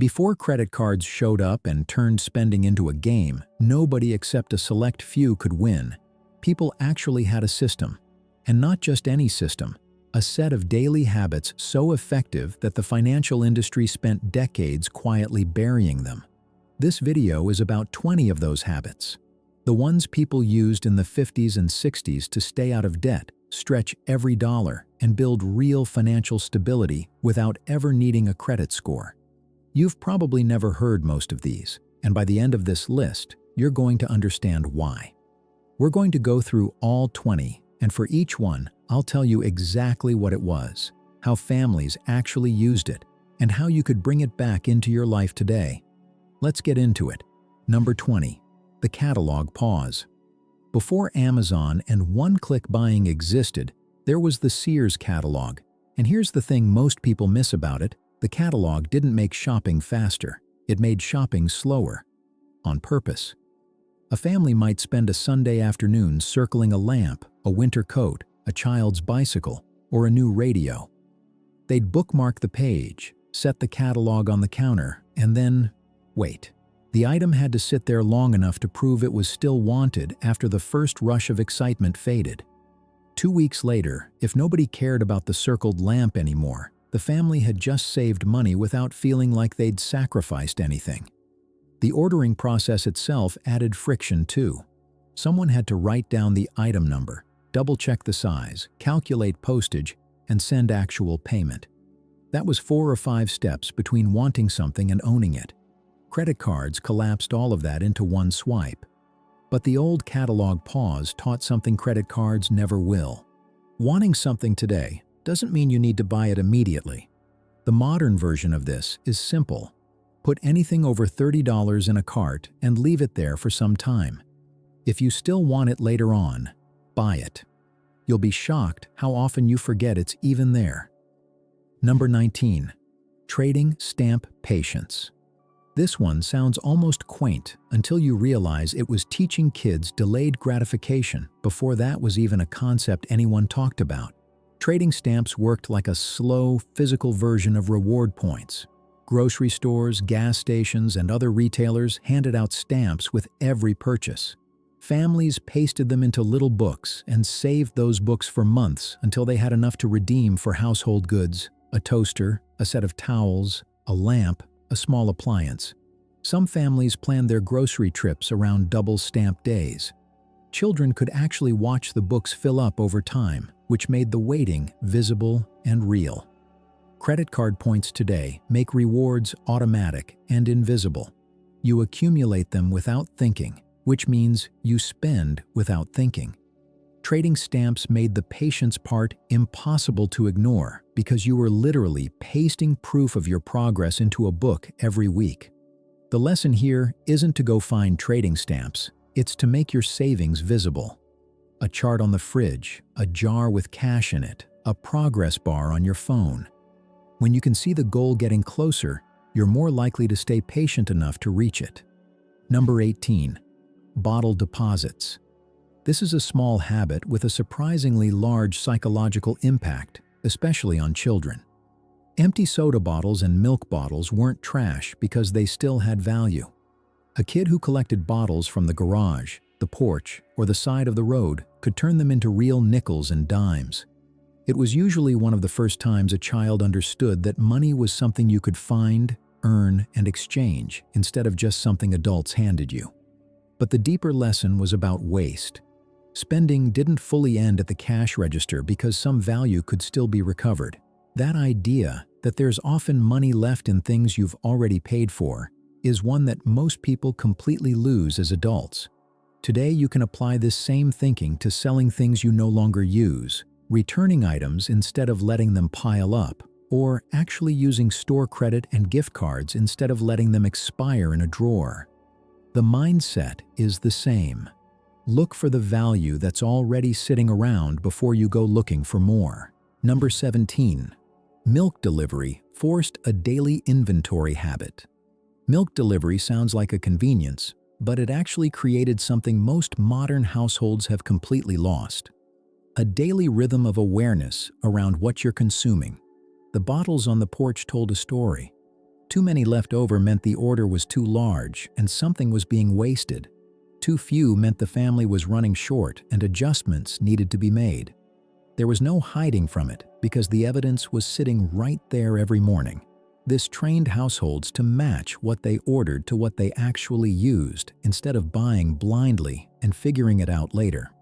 Before credit cards showed up and turned spending into a game, nobody except a select few could win. People actually had a system. And not just any system, a set of daily habits so effective that the financial industry spent decades quietly burying them. This video is about 20 of those habits. The ones people used in the 50s and 60s to stay out of debt, stretch every dollar, and build real financial stability without ever needing a credit score. You've probably never heard most of these, and by the end of this list, you're going to understand why. We're going to go through all 20, and for each one, I'll tell you exactly what it was, how families actually used it, and how you could bring it back into your life today. Let's get into it. Number 20. The catalog pause. Before Amazon and one-click buying existed, there was the Sears catalog. And here's the thing most people miss about it: the catalog didn't make shopping faster, it made shopping slower. On purpose. A family might spend a Sunday afternoon circling a lamp, a winter coat, a child's bicycle, or a new radio. They'd bookmark the page, set the catalog on the counter, and then wait. The item had to sit there long enough to prove it was still wanted after the first rush of excitement faded. 2 weeks later, if nobody cared about the circled lamp anymore, the family had just saved money without feeling like they'd sacrificed anything. The ordering process itself added friction too. Someone had to write down the item number, double-check the size, calculate postage, and send actual payment. That was 4 or 5 steps between wanting something and owning it. Credit cards collapsed all of that into one swipe. But the old catalog pause taught something credit cards never will. Wanting something today doesn't mean you need to buy it immediately. The modern version of this is simple. Put anything over $30 in a cart and leave it there for some time. If you still want it later on, buy it. You'll be shocked how often you forget it's even there. Number 19. Trading stamp patience. This one sounds almost quaint until you realize it was teaching kids delayed gratification before that was even a concept anyone talked about. Trading stamps worked like a slow, physical version of reward points. Grocery stores, gas stations, and other retailers handed out stamps with every purchase. Families pasted them into little books and saved those books for months until they had enough to redeem for household goods, a toaster, a set of towels, a lamp, a small appliance. Some families planned their grocery trips around double stamp days. Children could actually watch the books fill up over time, which made the waiting visible and real. Credit card points today make rewards automatic and invisible. You accumulate them without thinking, which means you spend without thinking. Trading stamps made the patience part impossible to ignore because you were literally pasting proof of your progress into a book every week. The lesson here isn't to go find trading stamps, it's to make your savings visible. A chart on the fridge, a jar with cash in it, a progress bar on your phone. When you can see the goal getting closer, you're more likely to stay patient enough to reach it. Number 18. Bottle deposits. This is a small habit with a surprisingly large psychological impact, especially on children. Empty soda bottles and milk bottles weren't trash because they still had value. A kid who collected bottles from the garage, the porch, or the side of the road could turn them into real nickels and dimes. It was usually one of the first times a child understood that money was something you could find, earn, and exchange instead of just something adults handed you. But the deeper lesson was about waste. Spending didn't fully end at the cash register because some value could still be recovered. That idea that there's often money left in things you've already paid for is one that most people completely lose as adults. Today you can apply this same thinking to selling things you no longer use, returning items instead of letting them pile up, or actually using store credit and gift cards instead of letting them expire in a drawer. The mindset is the same. Look for the value that's already sitting around before you go looking for more. Number 17. Milk delivery forced a daily inventory habit. Milk delivery sounds like a convenience, but it actually created something most modern households have completely lost. A daily rhythm of awareness around what you're consuming. The bottles on the porch told a story. Too many left over meant the order was too large and something was being wasted. Too few meant the family was running short and adjustments needed to be made. There was no hiding from it because the evidence was sitting right there every morning. This trained households to match what they ordered to what they actually used instead of buying blindly and figuring it out later.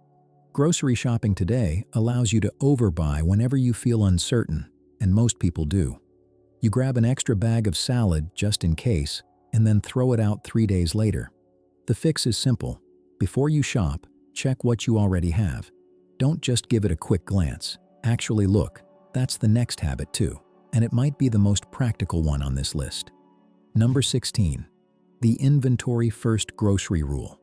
Grocery shopping today allows you to overbuy whenever you feel uncertain, and most people do. You grab an extra bag of salad just in case, and then throw it out 3 days later. The fix is simple. Before you shop, check what you already have. Don't just give it a quick glance. Actually look. That's the next habit too, and it might be the most practical one on this list. Number 16. The inventory first grocery rule.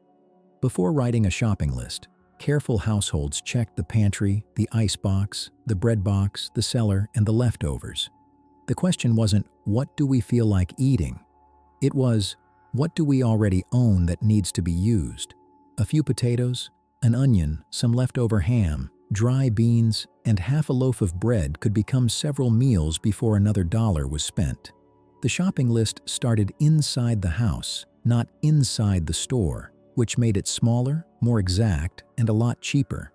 Before writing a shopping list, careful households check the pantry, the icebox, the bread box, the cellar, and the leftovers. The question wasn't, what do we feel like eating? It was, what do we already own that needs to be used? A few potatoes, an onion, some leftover ham, dry beans, and half a loaf of bread could become several meals before another dollar was spent. The shopping list started inside the house, not inside the store, which made it smaller, more exact, and a lot cheaper.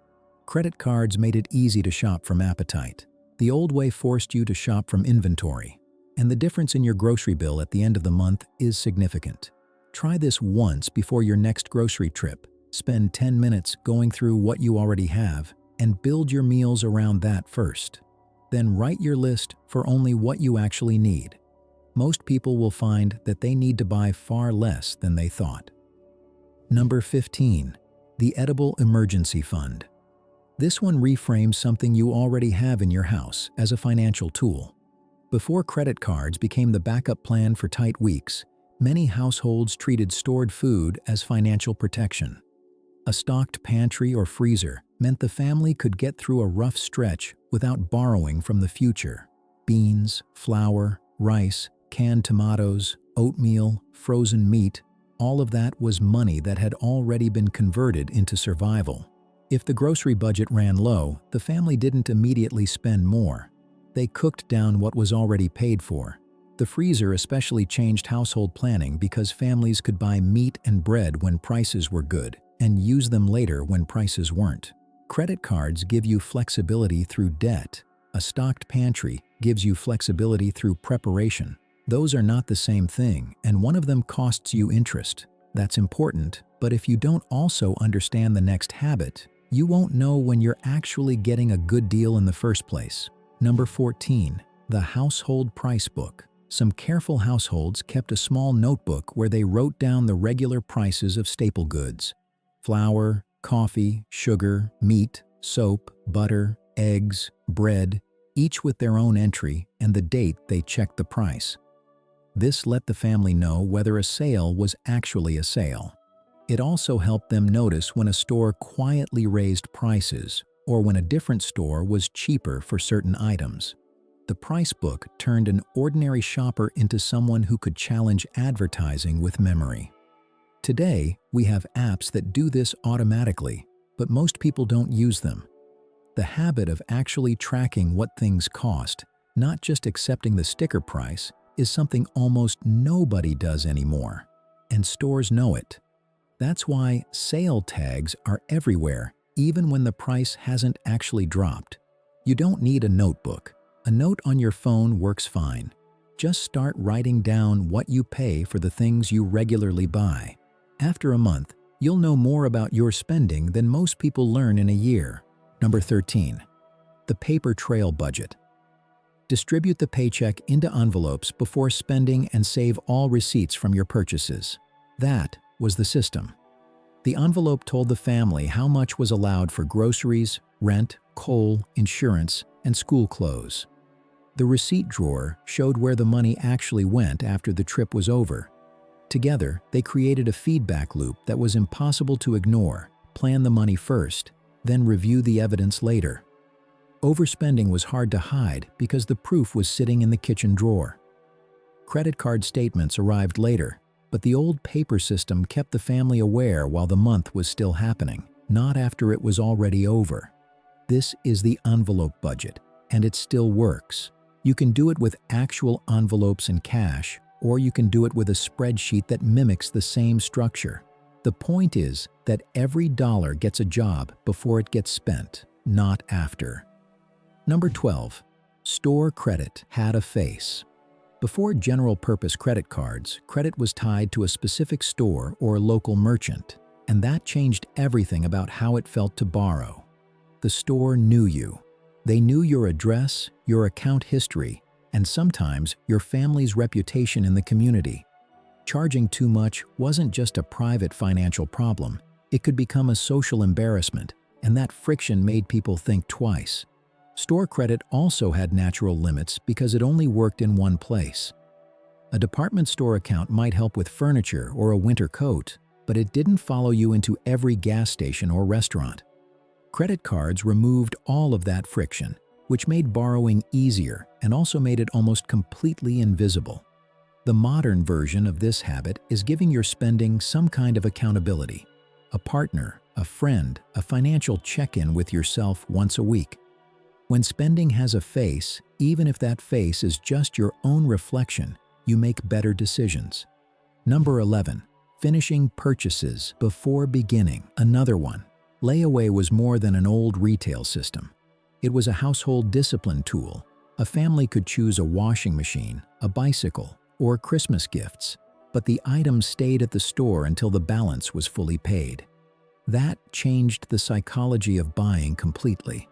Credit cards made it easy to shop from appetite. The old way forced you to shop from inventory, and the difference in your grocery bill at the end of the month is significant. Try this once before your next grocery trip. Spend 10 minutes going through what you already have and build your meals around that first. Then write your list for only what you actually need. Most people will find that they need to buy far less than they thought. Number 15. The Edible Emergency Fund. This one reframes something you already have in your house as a financial tool. Before credit cards became the backup plan for tight weeks, many households treated stored food as financial protection. A stocked pantry or freezer meant the family could get through a rough stretch without borrowing from the future. Beans, flour, rice, canned tomatoes, oatmeal, frozen meat, all of that was money that had already been converted into survival. If the grocery budget ran low, the family didn't immediately spend more. They cooked down what was already paid for. The freezer especially changed household planning because families could buy meat and bread when prices were good and use them later when prices weren't. Credit cards give you flexibility through debt. A stocked pantry gives you flexibility through preparation. Those are not the same thing, and one of them costs you interest. That's important, but if you don't also understand the next habit, you won't know when you're actually getting a good deal in the first place. Number 14. The Household Price Book. Some careful households kept a small notebook where they wrote down the regular prices of staple goods. Flour, coffee, sugar, meat, soap, butter, eggs, bread, each with their own entry and the date they checked the price. This let the family know whether a sale was actually a sale. It also helped them notice when a store quietly raised prices or when a different store was cheaper for certain items. The price book turned an ordinary shopper into someone who could challenge advertising with memory. Today, we have apps that do this automatically, but most people don't use them. The habit of actually tracking what things cost, not just accepting the sticker price, is something almost nobody does anymore, and stores know it. That's why sale tags are everywhere, even when the price hasn't actually dropped. You don't need a notebook. A note on your phone works fine. Just start writing down what you pay for the things you regularly buy. After a month, you'll know more about your spending than most people learn in a year. Number 13. The Paper Trail Budget. Distribute the paycheck into envelopes before spending and save all receipts from your purchases. That was the system. The envelope told the family how much was allowed for groceries, rent, coal, insurance, and school clothes. The receipt drawer showed where the money actually went after the trip was over. Together, they created a feedback loop that was impossible to ignore. Plan the money first, then review the evidence later. Overspending was hard to hide because the proof was sitting in the kitchen drawer. Credit card statements arrived later, but the old paper system kept the family aware while the month was still happening, not after it was already over. This is the envelope budget, and it still works. You can do it with actual envelopes and cash, or you can do it with a spreadsheet that mimics the same structure. The point is that every dollar gets a job before it gets spent, not after. Number 12. Store credit had a face. Before general-purpose credit cards, credit was tied to a specific store or local merchant, and that changed everything about how it felt to borrow. The store knew you. They knew your address, your account history, and sometimes your family's reputation in the community. Charging too much wasn't just a private financial problem. It could become a social embarrassment, and that friction made people think twice. Store credit also had natural limits because it only worked in one place. A department store account might help with furniture or a winter coat, but it didn't follow you into every gas station or restaurant. Credit cards removed all of that friction, which made borrowing easier and also made it almost completely invisible. The modern version of this habit is giving your spending some kind of accountability. A partner, a friend, a financial check-in with yourself once a week. When spending has a face, even if that face is just your own reflection, you make better decisions. Number 11. Finishing purchases before beginning. Another one. Layaway was more than an old retail system. It was a household discipline tool. A family could choose a washing machine, a bicycle, or Christmas gifts, but the items stayed at the store until the balance was fully paid. That changed the psychology of buying completely.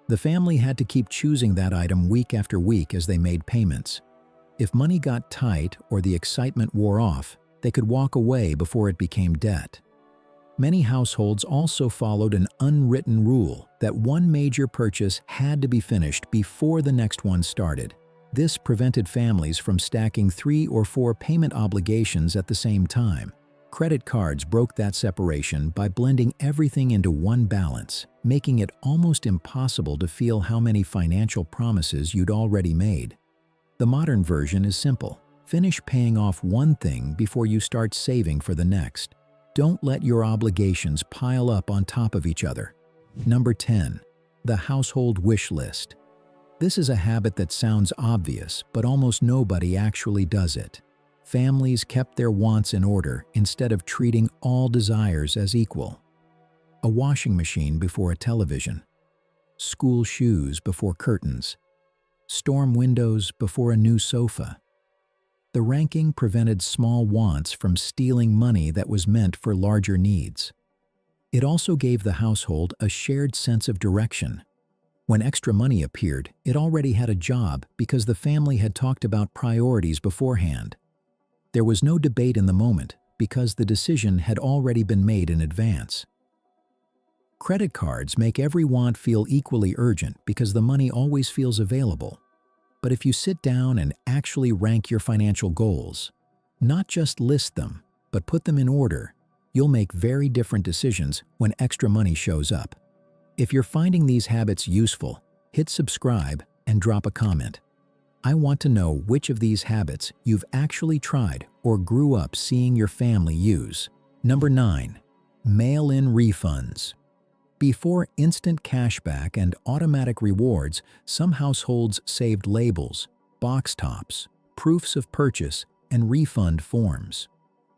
The family had to keep choosing that item week after week as they made payments. If money got tight or the excitement wore off, they could walk away before it became debt. Many households also followed an unwritten rule that one major purchase had to be finished before the next one started. This prevented families from stacking 3 or 4 payment obligations at the same time. Credit cards broke that separation by blending everything into one balance, making it almost impossible to feel how many financial promises you'd already made. The modern version is simple. Finish paying off one thing before you start saving for the next. Don't let your obligations pile up on top of each other. Number 10. The household wish list. This is a habit that sounds obvious, but almost nobody actually does it. Families kept their wants in order instead of treating all desires as equal. A washing machine before a television. School shoes before curtains. Storm windows before a new sofa. The ranking prevented small wants from stealing money that was meant for larger needs. It also gave the household a shared sense of direction. When extra money appeared, it already had a job because the family had talked about priorities beforehand. There was no debate in the moment because the decision had already been made in advance. Credit cards make every want feel equally urgent because the money always feels available. But if you sit down and actually rank your financial goals, not just list them, but put them in order, you'll make very different decisions when extra money shows up. If you're finding these habits useful, hit subscribe and drop a comment. I want to know which of these habits you've actually tried or grew up seeing your family use. Number 9. Mail-in refunds. Before instant cashback and automatic rewards, some households saved labels, box tops, proofs of purchase, and refund forms.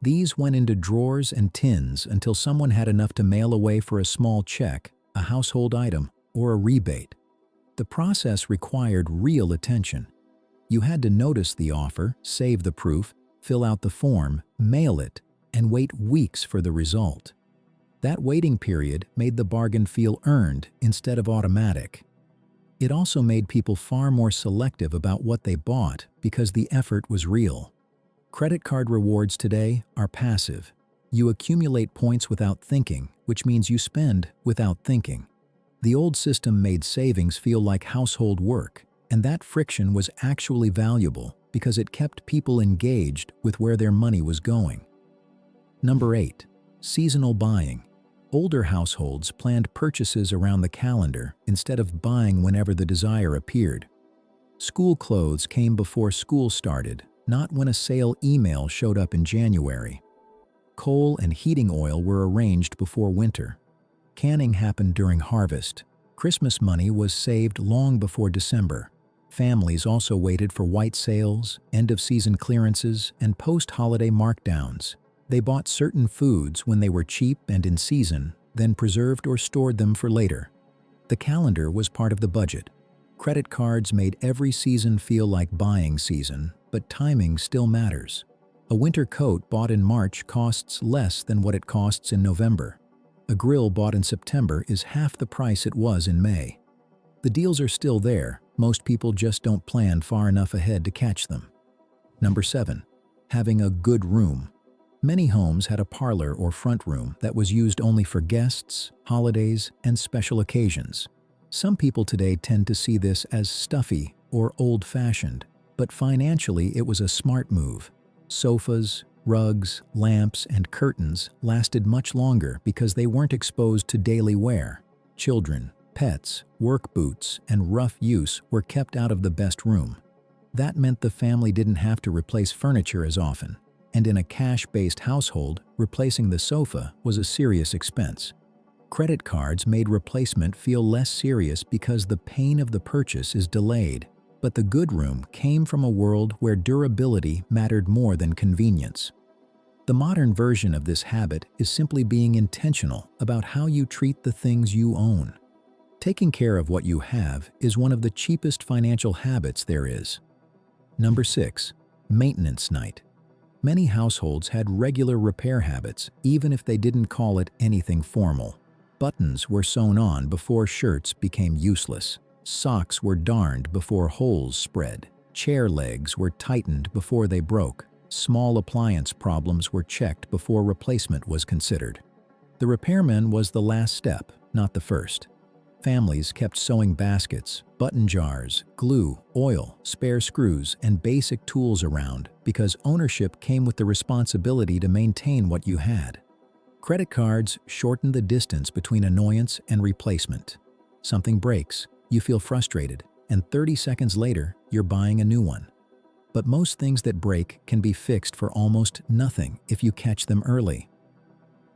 These went into drawers and tins until someone had enough to mail away for a small check, a household item, or a rebate. The process required real attention. You had to notice the offer, save the proof, fill out the form, mail it, and wait weeks for the result. That waiting period made the bargain feel earned instead of automatic. It also made people far more selective about what they bought because the effort was real. Credit card rewards today are passive. You accumulate points without thinking, which means you spend without thinking. The old system made savings feel like household work, and that friction was actually valuable because it kept people engaged with where their money was going. Number 8. Seasonal buying. Older households planned purchases around the calendar instead of buying whenever the desire appeared. School clothes came before school started, not when a sale email showed up in January. Coal and heating oil were arranged before winter. Canning happened during harvest. Christmas money was saved long before December. Families also waited for white sales, end-of-season clearances, and post-holiday markdowns. They bought certain foods when they were cheap and in season, then preserved or stored them for later. The calendar was part of the budget. Credit cards made every season feel like buying season, but timing still matters. A winter coat bought in March costs less than what it costs in November. A grill bought in September is half the price it was in May. The deals are still there, most people just don't plan far enough ahead to catch them. Number 7. Having a good room. Many homes had a parlor or front room that was used only for guests, holidays, and special occasions. Some people today tend to see this as stuffy or old-fashioned, but financially it was a smart move. Sofas, rugs, lamps, and curtains lasted much longer because they weren't exposed to daily wear. Children, pets, work boots, and rough use were kept out of the best room. That meant the family didn't have to replace furniture as often, and in a cash-based household, replacing the sofa was a serious expense. Credit cards made replacement feel less serious because the pain of the purchase is delayed, but the good room came from a world where durability mattered more than convenience. The modern version of this habit is simply being intentional about how you treat the things you own. Taking care of what you have is one of the cheapest financial habits there is. Number 6. Maintenance night. Many households had regular repair habits, even if they didn't call it anything formal. Buttons were sewn on before shirts became useless. Socks were darned before holes spread. Chair legs were tightened before they broke. Small appliance problems were checked before replacement was considered. The repairman was the last step, not the first. Families kept sewing baskets, button jars, glue, oil, spare screws, and basic tools around because ownership came with the responsibility to maintain what you had. Credit cards shortened the distance between annoyance and replacement. Something breaks, you feel frustrated, and 30 seconds later, you're buying a new one. But most things that break can be fixed for almost nothing if you catch them early.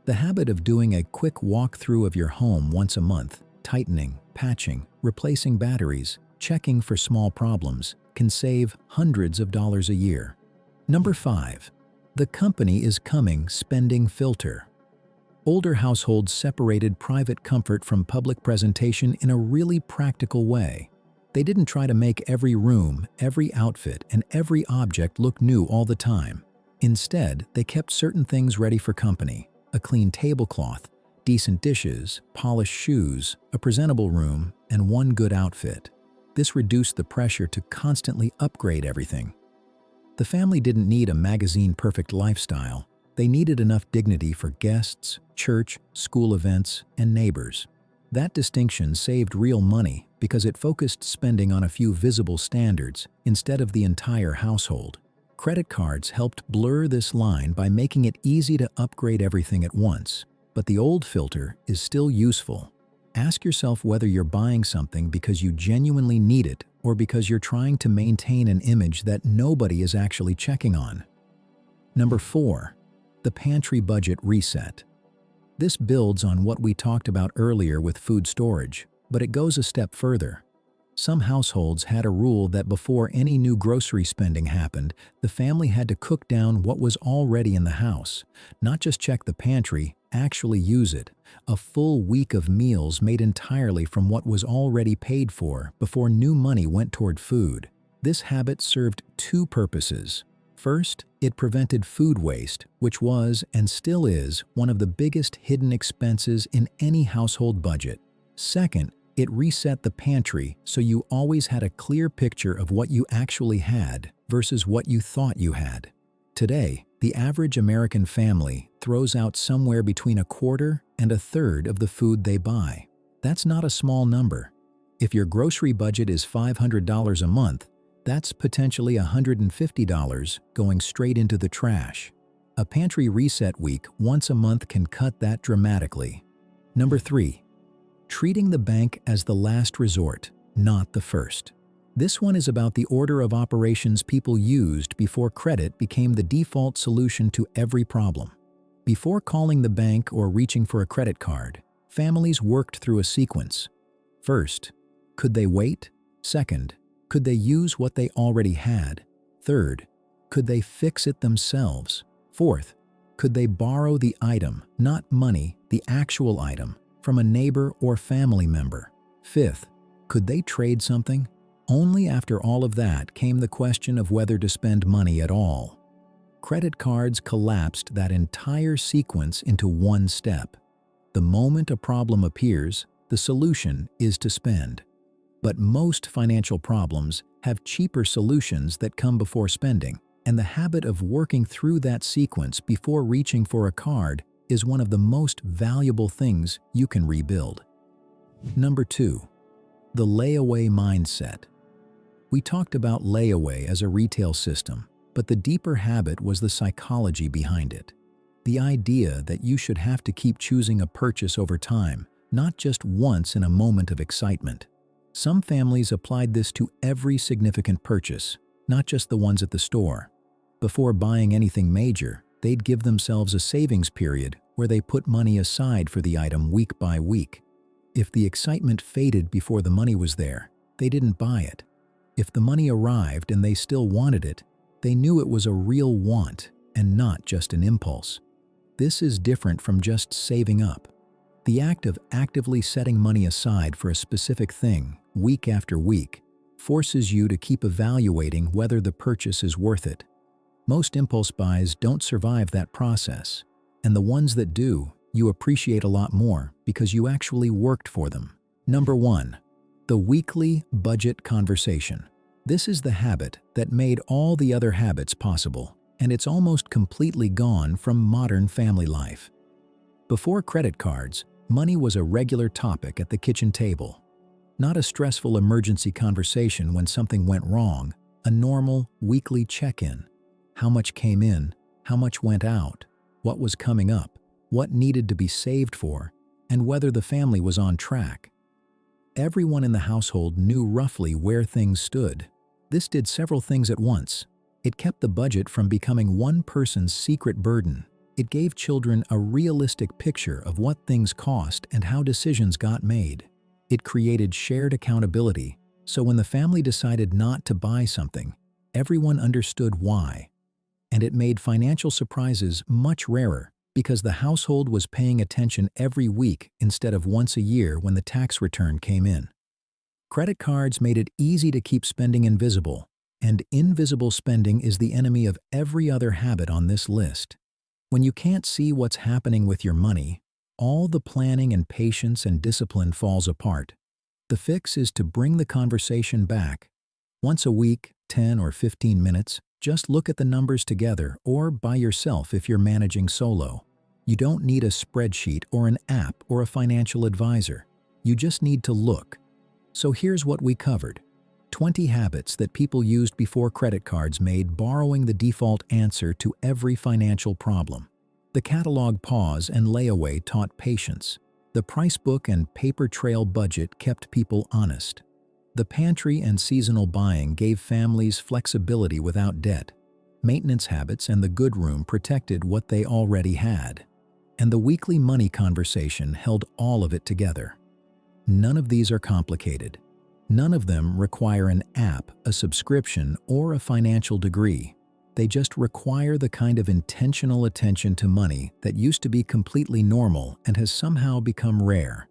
The habit of doing a quick walkthrough of your home once a month, tightening, patching, replacing batteries, checking for small problems, can save hundreds of dollars a year. Number 5. The company is coming spending filter. Older households separated private comfort from public presentation in a really practical way. They didn't try to make every room, every outfit, and every object look new all the time. Instead, they kept certain things ready for company: a clean tablecloth, decent dishes, polished shoes, a presentable room, and one good outfit. This reduced the pressure to constantly upgrade everything. The family didn't need a magazine-perfect lifestyle. They needed enough dignity for guests, church, school events, and neighbors. That distinction saved real money because it focused spending on a few visible standards instead of the entire household. Credit cards helped blur this line by making it easy to upgrade everything at once. But the old filter is still useful. Ask yourself whether you're buying something because you genuinely need it or because you're trying to maintain an image that nobody is actually checking on. Number 4. The pantry budget reset. This builds on what we talked about earlier with food storage, but it goes a step further. Some households had a rule that before any new grocery spending happened, the family had to cook down what was already in the house, not just check the pantry, actually use it. A full week of meals made entirely from what was already paid for before new money went toward food. This habit served two purposes. First, it prevented food waste, which was and still is one of the biggest hidden expenses in any household budget. Second, it reset the pantry so you always had a clear picture of what you actually had versus what you thought you had. Today, the average American family throws out somewhere between a quarter and a third of the food they buy. That's not a small number. If your grocery budget is $500 a month, that's potentially $150 going straight into the trash. A pantry reset week once a month can cut that dramatically. Number 3. Treating the bank as the last resort, not the first. This one is about the order of operations people used before credit became the default solution to every problem. Before calling the bank or reaching for a credit card, families worked through a sequence. First, could they wait? Second, Could they use what they already had? Third, could they fix it themselves? Fourth, could they borrow the item, not money, the actual item, from a neighbor or family member? Fifth, could they trade something? Only after all of that came the question of whether to spend money at all. Credit cards collapsed that entire sequence into one step. The moment a problem appears, the solution is to spend. But most financial problems have cheaper solutions that come before spending, and the habit of working through that sequence before reaching for a card is one of the most valuable things you can rebuild. Number 2. The layaway mindset. We talked about layaway as a retail system, but the deeper habit was the psychology behind it. The idea that you should have to keep choosing a purchase over time, not just once in a moment of excitement. Some families applied this to every significant purchase, not just the ones at the store. Before buying anything major, they'd give themselves a savings period where they put money aside for the item week by week. If the excitement faded before the money was there, they didn't buy it. If the money arrived and they still wanted it, they knew it was a real want and not just an impulse. This is different from just saving up. The act of actively setting money aside for a specific thing, week after week, forces you to keep evaluating whether the purchase is worth it. Most impulse buys don't survive that process, and the ones that do, you appreciate a lot more because you actually worked for them. Number 1. The weekly budget conversation. This is the habit that made all the other habits possible, and it's almost completely gone from modern family life. Before credit cards, money was a regular topic at the kitchen table. Not a stressful emergency conversation when something went wrong, a normal weekly check-in. How much came in, how much went out, what was coming up, what needed to be saved for, and whether the family was on track. Everyone in the household knew roughly where things stood. This did several things at once. It kept the budget from becoming one person's secret burden. It gave children a realistic picture of what things cost and how decisions got made. It created shared accountability, so when the family decided not to buy something, everyone understood why. And it made financial surprises much rarer because the household was paying attention every week instead of once a year when the tax return came in. Credit cards made it easy to keep spending invisible, and invisible spending is the enemy of every other habit on this list. When you can't see what's happening with your money, all the planning and patience and discipline falls apart. The fix is to bring the conversation back. Once a week, 10 or 15 minutes, just look at the numbers together or by yourself if you're managing solo. You don't need a spreadsheet or an app or a financial advisor. You just need to look. So here's what we covered. 20 habits that people used before credit cards made borrowing the default answer to every financial problem. The catalog pause and layaway taught patience. The price book and paper trail budget kept people honest. The pantry and seasonal buying gave families flexibility without debt. Maintenance habits and the good room protected what they already had. And the weekly money conversation held all of it together. None of these are complicated. None of them require an app, a subscription, or a financial degree. They just require the kind of intentional attention to money that used to be completely normal and has somehow become rare.